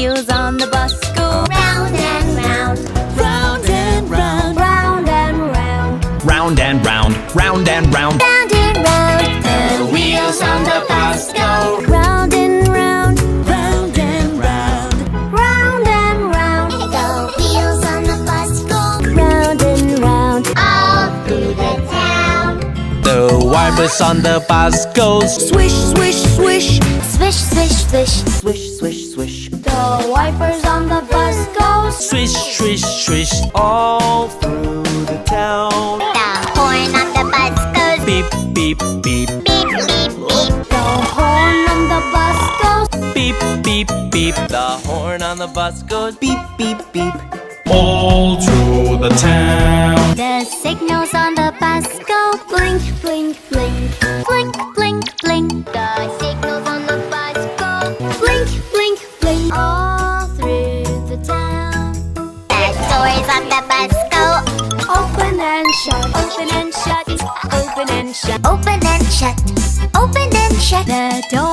wheels on the bus go round and round, round and round, round and round, Round and round, round and round. round and round. The wheels on the bus go round and round, round and round, round and round. The wheels on the bus go round and round. all through the town. The wipers on the bus go Swish, swish, swish, Swish, swish, swish. swish, swish, swish. The wipers on the bus go. swish, swish, swish all through the town. The horn on the bus goes Beep, beep, beep, beep, beep, beep. The horn on the bus goes beep, beep, beep. The horn on the bus goes beep, beep, beep. all through the town. the signals on the bus go blink, blink, blink, blink, blink, blink. The signals on the bus go blink, blink, blink, all through the town. The doors on the bus go Open and shut, open and shut, open and shut. open and shut, open and shut. The door